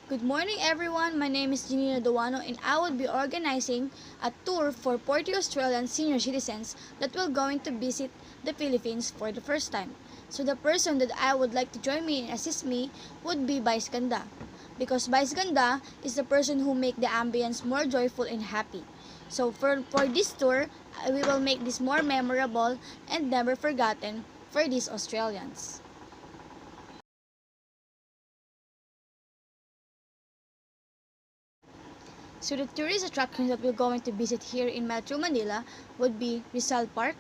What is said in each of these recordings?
Good morning, everyone. My name is Janina Duano, and I will be organizing a tour for 40 Australian senior citizens that will going to visit the Philippines for the first time. So the person that I would like to join me and assist me would be Vice Ganda, because Vice Ganda is the person who make the ambience more joyful and happy. So for this tour, we will make this more memorable and never forgotten for these Australians. So the tourist attractions that we're going to visit here in Metro Manila would be Rizal Park,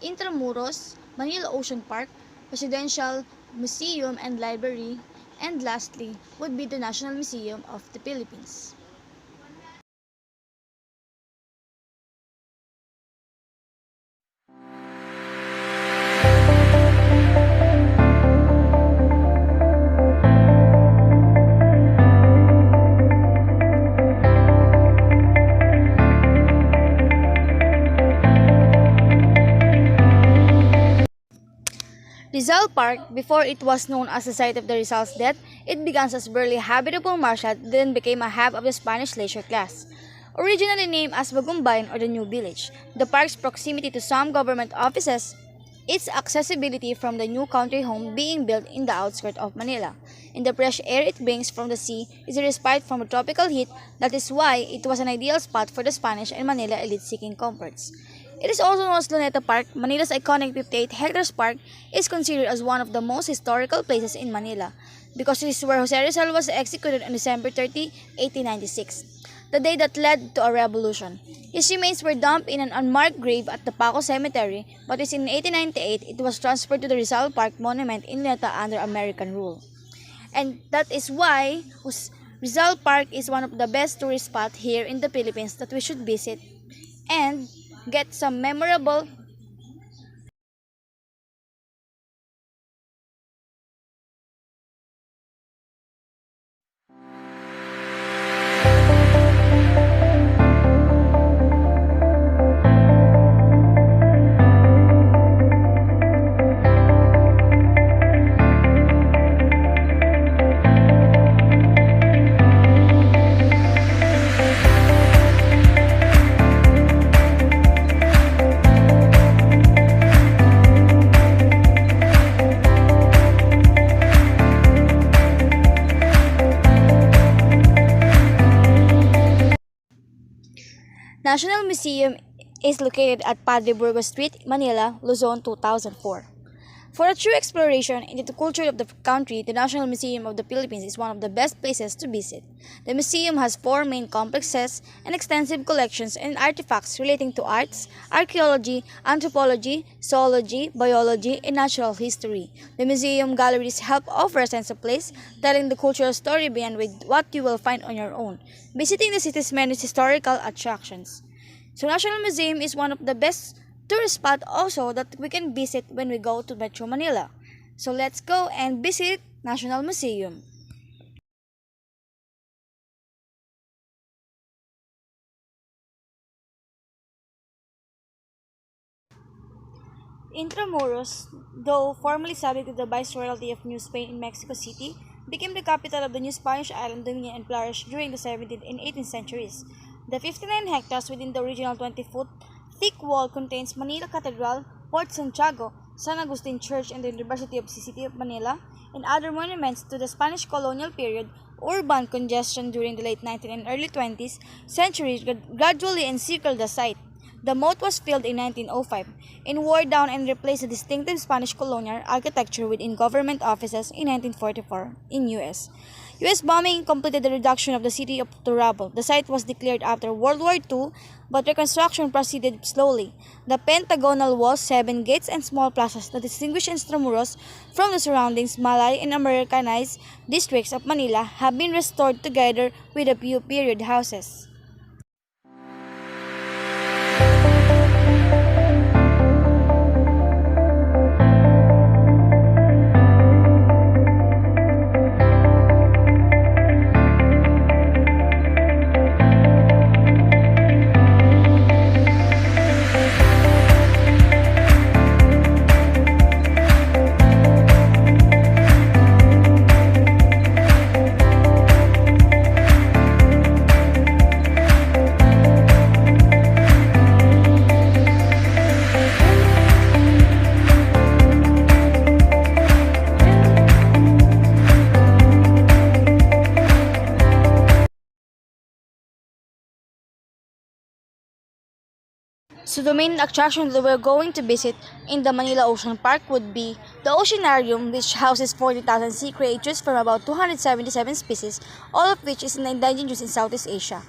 Intramuros, Manila Ocean Park, Residential Museum and Library, and lastly would be the National Museum of the Philippines. Rizal Park, before it was known as the site of the Rizal's death, it began as barely habitable marshland, then became a hub of the Spanish leisure class. Originally named as Bagumbayan or the New Village, the park's proximity to some government offices, its accessibility from the new country home being built in the outskirts of Manila, and the fresh air it brings from the sea is a respite from the tropical heat. That is why it was an ideal spot for the Spanish and Manila elite seeking comforts. It is also known as Luneta Park. Manila's iconic 58 hectares park is considered as one of the most historical places in Manila because it is where Jose Rizal was executed on December 30, 1896, the day that led to a revolution. His remains were dumped in an unmarked grave at the Paco Cemetery, but in 1898 it was transferred to the Rizal Park Monument in Luneta under American rule. And that is why Rizal Park is one of the best tourist spots here in the Philippines that we should visit and get some memorable. National Museum is located at Padre Burgos Street, Manila, Luzon, 2004. For a true exploration into the culture of the country, the National Museum of the Philippines is one of the best places to visit. The museum has four main complexes and extensive collections and artifacts relating to arts, archaeology, anthropology, zoology, biology, and natural history. The museum galleries help offer a sense of place, telling the cultural story behind with what you will find on your own, visiting the city's many historical attractions. So National Museum is one of the best tourist spot also that we can visit when we go to Metro Manila. So let's go and visit National Museum. Intramuros, though formerly subject to the Viceroyalty of New Spain in Mexico City, became the capital of the new Spanish island dominion and flourished during the 17th and 18th centuries. The 59 hectares within the original 20-foot thick wall contains Manila Cathedral, Port Santiago, San Agustin Church, and the University of the City of Manila, and other monuments to the Spanish colonial period. Urban congestion during the late 19th and early 20th centuries gradually encircled the site. The moat was filled in 1905 and wore down and replaced the distinctive Spanish colonial architecture within government offices in 1944 in US. US bombing completed the reduction of the city to rubble. The site was declared after World War II, but reconstruction proceeded slowly. The pentagonal walls, seven gates, and small plazas that distinguish Intramuros from the surroundings Malay and Americanized districts of Manila have been restored together with a few period houses. So the main attraction that we're going to visit in the Manila Ocean Park would be the Oceanarium, which houses 40,000 sea creatures from about 277 species, all of which is indigenous in Southeast Asia.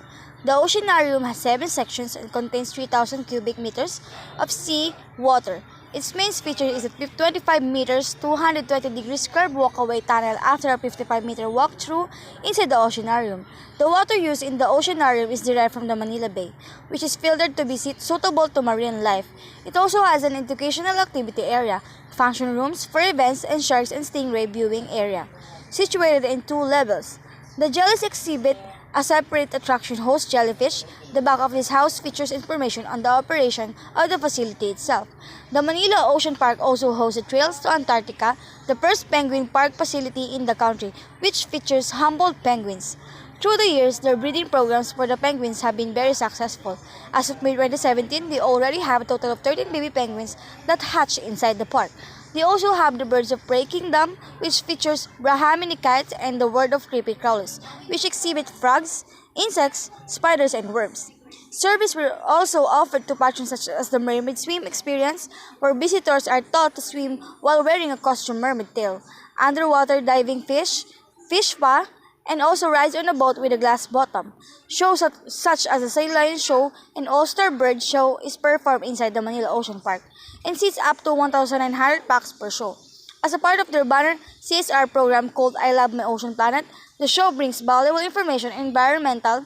The Oceanarium has 7 sections and contains 3,000 cubic meters of sea water. Its main feature is a 25 meters, 220 degrees curved walkaway tunnel after a 55-meter walk-through inside the Oceanarium. The water used in the Oceanarium is derived from the Manila Bay, which is filtered to be suitable to marine life. It also has an educational activity area, function rooms for events, and sharks and stingray viewing area, situated in 2 levels. The jellies exhibit a separate attraction hosts jellyfish. The back of this house features information on the operation of the facility itself. The Manila Ocean Park also hosts the Trails to Antarctica, the first penguin park facility in the country, which features Humboldt penguins. Through the years, their breeding programs for the penguins have been very successful. As of May 2017, they already have a total of 13 baby penguins that hatch inside the park. They also have the Birds of Prey Kingdom, which features Brahmini kites, and the World of Creepy Crawlers, which exhibit frogs, insects, spiders, and worms. Service were also offered to patrons such as the Mermaid Swim Experience, where visitors are taught to swim while wearing a costume mermaid tail, underwater diving fish spa, and also rides on a boat with a glass bottom. Shows such as the Sea Lion Show and All-Star Bird Show is performed inside the Manila Ocean Park and seats up to 1,900 packs per show. As a part of their banner CSR program called I Love My Ocean Planet, the show brings valuable information on environmental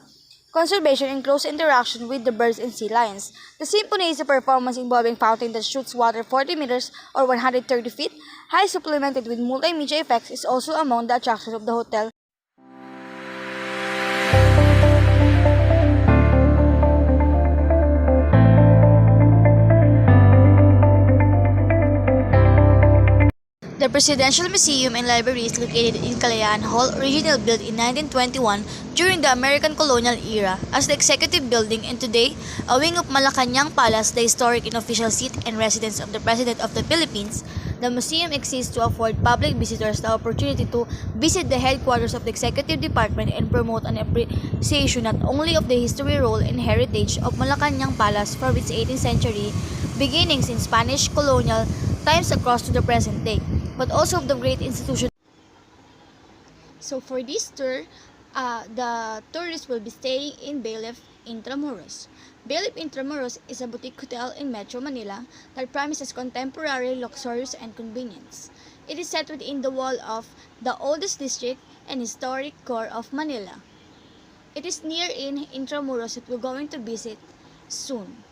conservation and close interaction with the birds and sea lions. The symphony is a performance involving fountain that shoots water 40 meters or 130 feet high, supplemented with multimedia effects, is also among the attractions of the hotel. The Presidential Museum and Library is located in Kalayaan Hall, originally built in 1921 during the American colonial era as the executive building, and today a wing of Malacañang Palace, the historic and official seat and residence of the President of the Philippines. The museum exists to afford public visitors the opportunity to visit the headquarters of the Executive Department and promote an appreciation not only of the history, role, and heritage of Malacañang Palace from its 18th century beginnings in Spanish colonial times across to the present day, but also of the great institution. So for this tour, the tourists will be staying in Bailiff Intramuros. Bailiff Intramuros is a boutique hotel in Metro Manila that promises contemporary luxurious and convenience. It is set within the wall of the oldest district and historic core of Manila. It is near in Intramuros that we're going to visit soon.